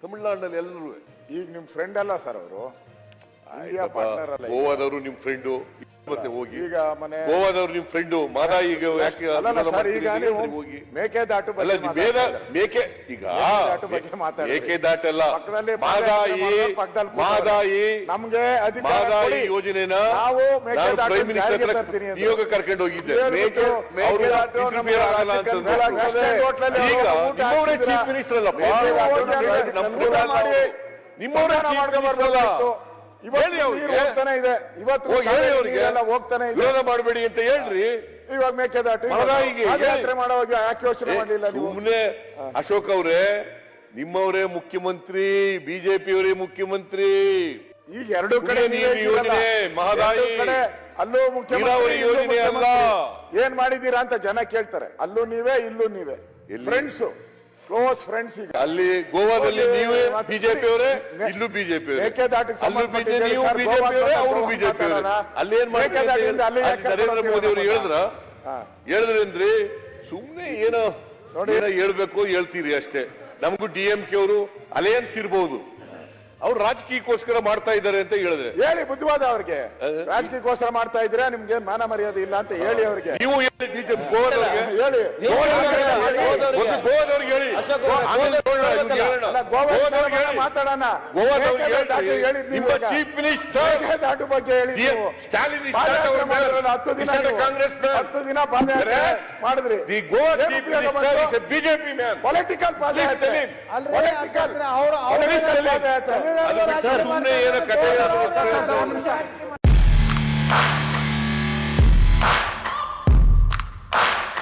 ತಮಿಳುನಾಡಿನಲ್ಲಿ ಎಲ್ಲರೂ. ಈಗ ನಿಮ್ ಫ್ರೆಂಡ್ ಅಲ್ಲ ಸರ್ ಅವರು, ಗೋವಾದವರು ನಿಮ್ ಫ್ರೆಂಡು, ಮತ್ತೆ ಹೋಗಿ ಈಗ ಮನೆ ಗೋವಾದವ್ರು ನಿಮ್ ಫ್ರೆಂಡು ಮಾದಾಯಿ ಈಗ ಯಾಕೆ ಹೋಗಿ ಮೇಕೆದಾಟು ಮೇಕೆ ಈಗ ಮೇಕೆದಾಟೆಲ್ಲ ಮಾದಾಯಿ ನಮ್ಗೆ ಮಾದಾಯಿ ಯೋಜನೆನ ನಾವು ಪ್ರೈಮ್ ಮಿನಿಸ್ಟರ್ ನಿಯೋಗ ಕರ್ಕೊಂಡು ಹೋಗಿದ್ದೆ. ನಿಮ್ಮವರೇ ಚೀಫ್ ಮಿನಿಸ್ಟರ್ ಅಲ್ಲಪ್ಪ, ನಿಮ್ಮವರೇ ಹೋಗ್ತಾನೆ ಇದೆ, ಇವತ್ತು ಹೋಗ್ತಾನೆ ಇದೆ. ವಿರೋಧ ಮಾಡಬೇಡಿ ಅಂತ ಹೇಳ್ರಿ. ಇವಾಗ ಮೇಕೆದಾಟು ಯಾತ್ರೆ ಮಾಡುವಾಗ ಯಾಕೆ ಯೋಚನೆ ಮಾಡಲಿಲ್ಲ? ಸುಮ್ಮನೆ ಅಶೋಕ್ ಅವರೇ, ನಿಮ್ಮವರೇ ಮುಖ್ಯಮಂತ್ರಿ, ಬಿಜೆಪಿಯವರೇ ಮುಖ್ಯಮಂತ್ರಿ. ಈಗ ಎರಡು ಕಡೆ ಯೋಜನೆ ಮಹದಾಯಿ ಅಲ್ಲೂ ಮುಖ್ಯಮಂತ್ರಿ ಯೋಜನೆ ಅಲ್ಲ. ಏನ್ ಮಾಡಿದೀರಾ ಅಂತ ಜನ ಕೇಳ್ತಾರೆ. ಅಲ್ಲೂ ನೀವೇ, ಇಲ್ಲೂ ನೀವೇ, ಫ್ರೆಂಡ್ಸ್, ಕ್ಲೋಸ್ ಫ್ರೆಂಡ್ಸ್. ಈಗ ಅಲ್ಲಿ ಗೋವಾದಲ್ಲಿ ನೀವೇ ಬಿಜೆಪಿ ಅವರೇ, ಇಲ್ಲೂ ಬಿಜೆಪಿ ಅವರು ಬಿಜೆಪಿ ಅಲ್ಲಿ ಏನ್ ಮಾಡ್ತಾರೆ? ನರೇಂದ್ರ ಮೋದಿ ಅವರು ಹೇಳಿದ್ರೇನ್ರಿ? ಸುಮ್ನೆ ಏನೋ ಹೇಳ್ಬೇಕು ಹೇಳ್ತೀರಿ ಅಷ್ಟೇ. ನಮಗೂ DMK ಅವರು ಅಲಯನ್ಸ್ ಇರ್ಬೋದು, ಅವ್ರು ರಾಜಕೀಯಕ್ಕೋಸ್ಕರ ಮಾಡ್ತಾ ಇದ್ದಾರೆ ಅಂತ ಹೇಳಿದ್ರೆ ಹೇಳಿ. ಬುದ್ಧಿವಾದ ಅವ್ರಿಗೆ, ರಾಜಕೀಯಕ್ಕೋಸ್ಕರ ಮಾಡ್ತಾ ಇದ್ರೆ ನಿಮ್ಗೆ ಮಾನ ಮರ್ಯಾದೆ ಇಲ್ಲ ಅಂತ ಹೇಳಿ ಅವ್ರಿಗೆ. ನೀವು ಗೋವಾದವ್ರಿಗೆ ಹೇಳಿ, ಗೋವಾದವ್ರಿಗೆ ಹೇಳಿ, ಮಾತಾಡೋಣ. ನಿಮ್ಮ ಚೀಫ್ ಮಿನಿಸ್ಟರ್ ದಾಟು ಬಗ್ಗೆ ಹೇಳಿ. ಸ್ಟಾಲಿನ್ 10 ದಿನ ಪಾದಯಾತ್ರೆ ಮಾಡಿದ್ರಿ. ಬಿಜೆಪಿ ಮ್ಯಾನ್ ಪೊಲಿಟಿಕಲ್ ಪಾದಯಾತ್ರೆ, ಸುಮ್ಮನೆ ಏನೋ ಕಥೆ